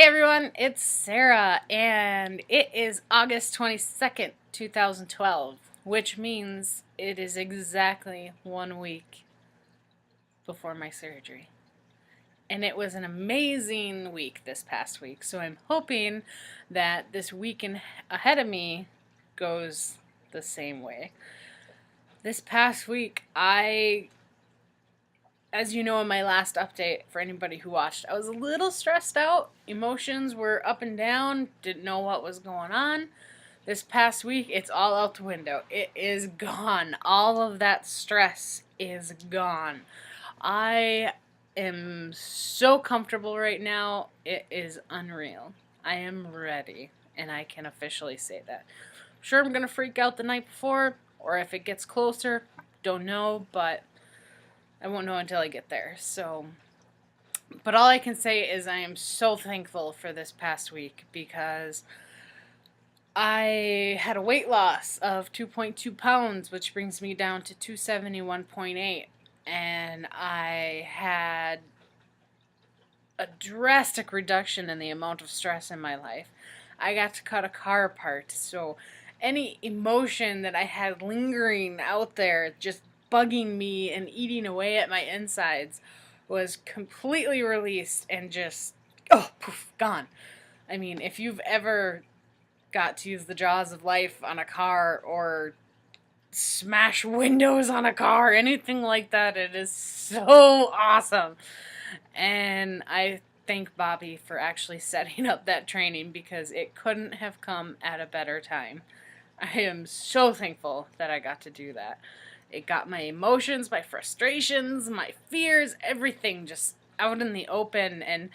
Hey everyone, it's Sarah, and it is August 22nd, 2012, which means it is exactly 1 week before my surgery. And it was an amazing week this past week, so I'm hoping that this week ahead of me goes the same way. This past week, as you know in my last update, for anybody who watched, I was a little stressed out. Emotions were up and down, didn't know what was going on. This past week, it's all out the window. It is gone. All of that stress is gone. I am so comfortable right now. It is unreal. I am ready, and I can officially say that. I'm sure I'm going to freak out the night before, or if it gets closer, don't know, but I won't know until I get there. But all I can say is I am so thankful for this past week because I had a weight loss of 2.2 pounds, which brings me down to 271.8. And I had a drastic reduction in the amount of stress in my life. I got to cut a car apart, so any emotion that I had lingering out there, just bugging me and eating away at my insides, was completely released and just, poof, gone. I mean, if you've ever got to use the jaws of life on a car or smash windows on a car, anything like that, it is so awesome. And I thank Bobby for actually setting up that training because it couldn't have come at a better time. I am so thankful that I got to do that. It got my emotions, my frustrations, my fears, everything just out in the open, and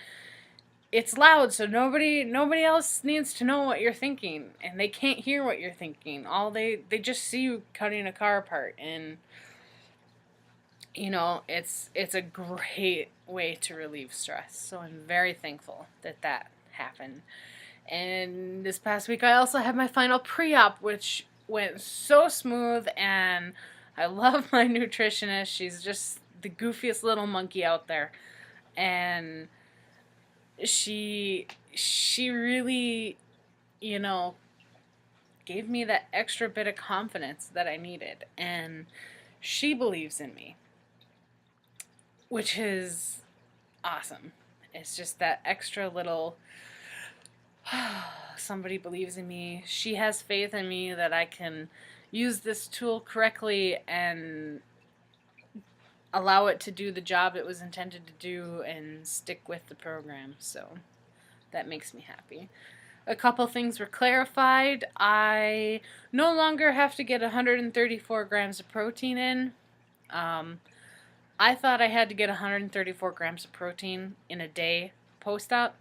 it's loud, so nobody else needs to know what you're thinking, and they can't hear what you're thinking. All they just see you cutting a car apart, and it's a great way to relieve stress. So I'm very thankful that that happened. And this past week I also had my final pre-op, which went so smooth, and I love my nutritionist. She's just the goofiest little monkey out there. And she really, gave me that extra bit of confidence that I needed. And she believes in me, which is awesome. It's just that extra little somebody believes in me. She has faith in me that I can use this tool correctly and allow it to do the job it was intended to do and stick with the program. So that makes me happy. A couple things were clarified. I no longer have to get 134 grams of protein in. I thought I had to get 134 grams of protein in a day post-op.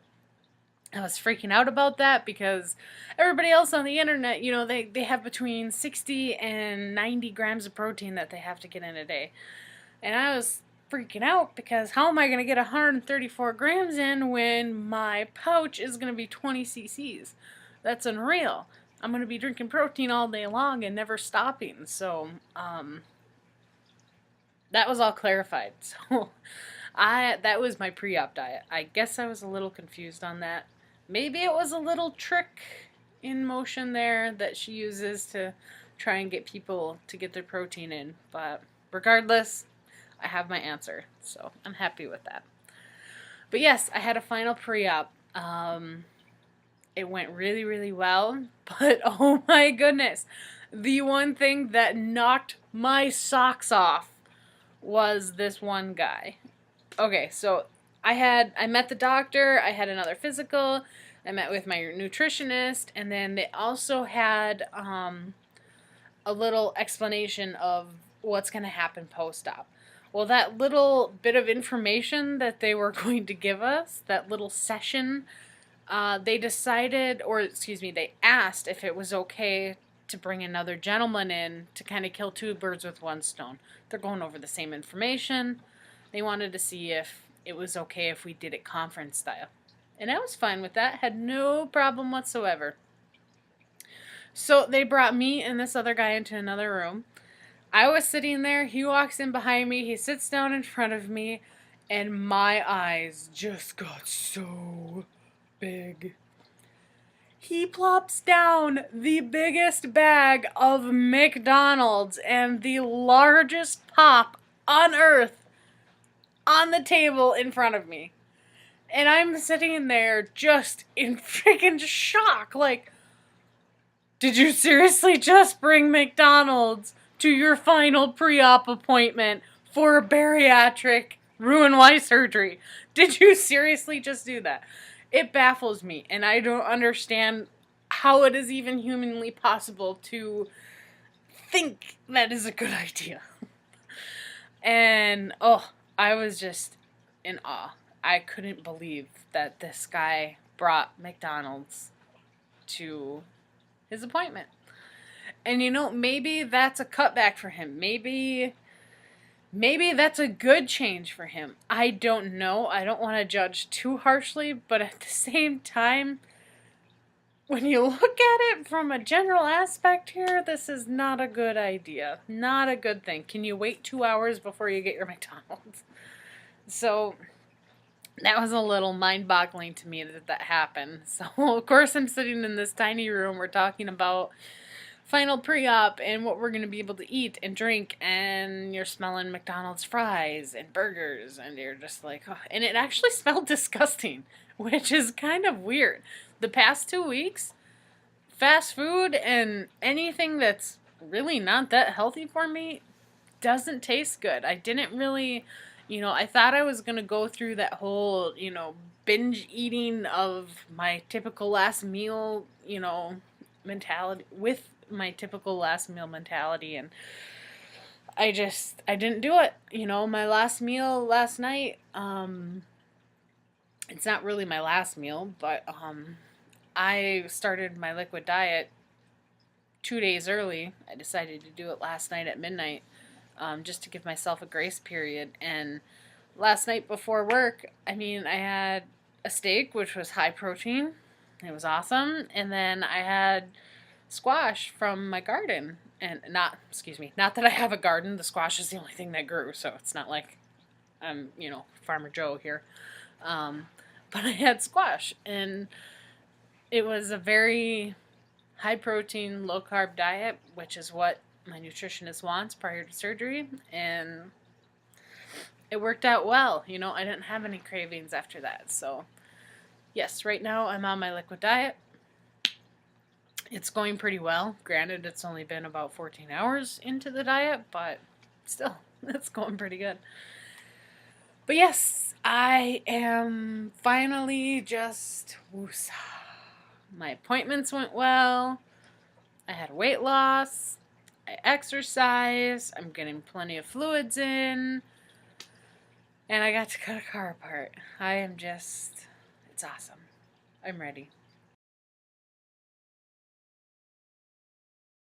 I was freaking out about that because everybody else on the internet, they have between 60 and 90 grams of protein that they have to get in a day. And I was freaking out because how am I going to get 134 grams in when my pouch is going to be 20 cc's? That's unreal. I'm going to be drinking protein all day long and never stopping. So, that was all clarified. So that was my pre-op diet. I guess I was a little confused on that. Maybe it was a little trick in motion there that she uses to try and get people to get their protein in. But regardless, I have my answer. So I'm happy with that. But yes, I had a final pre-op. It went really, really well. But oh my goodness, the one thing that knocked my socks off was this one guy. Okay, so I met the doctor, I had another physical, I met with my nutritionist, and then they also had a little explanation of what's going to happen post-op. Well, that little bit of information that they were going to give us, that little session, they asked if it was okay to bring another gentleman in to kind of kill two birds with one stone. They're going over the same information. They wanted to see if it was okay if we did it conference style. And I was fine with that. Had no problem whatsoever. So they brought me and this other guy into another room. I was sitting there. He walks in behind me. He sits down in front of me. And my eyes just got so big. He plops down the biggest bag of McDonald's and the largest pop on earth on the table in front of me. And I'm sitting there just in freaking shock. Like, did you seriously just bring McDonald's to your final pre-op appointment for a bariatric Roux-en-y surgery? Did you seriously just do that? It baffles me, and I don't understand how it is even humanly possible to think that is a good idea. And, I was just in awe. I couldn't believe that this guy brought McDonald's to his appointment. And maybe that's a cutback for him. Maybe that's a good change for him. I don't know. I don't want to judge too harshly, but at the same time, when you look at it from a general aspect here, this is not a good idea. Not a good thing. Can you wait 2 hours before you get your McDonald's? So that was a little mind-boggling to me that happened. So, of course, I'm sitting in this tiny room. We're talking about final pre-op and what we're going to be able to eat and drink, and you're smelling McDonald's fries and burgers, and you're just like, oh. And it actually smelled disgusting, which is kind of weird. The past 2 weeks, fast food and anything that's really not that healthy for me doesn't taste good. I didn't really, I thought I was going to go through that whole, binge eating of my typical last meal, mentality, with my typical last meal mentality, and I didn't do it. My last meal last night, it's not really my last meal, but I started my liquid diet 2 days early. I decided to do it last night at midnight, just to give myself a grace period. And last night before work, I had a steak, which was high protein. It was awesome. And then I had squash from my garden. And not that I have a garden. The squash is the only thing that grew, so it's not like I'm, Farmer Joe here. But I had squash, and it was a very high protein, low carb diet, which is what my nutritionist wants prior to surgery, and it worked out well. I didn't have any cravings after that. So yes, right now I'm on my liquid diet. It's going pretty well. Granted, it's only been about 14 hours into the diet, but still, it's going pretty good. But yes, I am finally just woosah. My appointments went well. I had weight loss. I exercise. I'm getting plenty of fluids in. And I got to cut a car apart. It's awesome. I'm ready.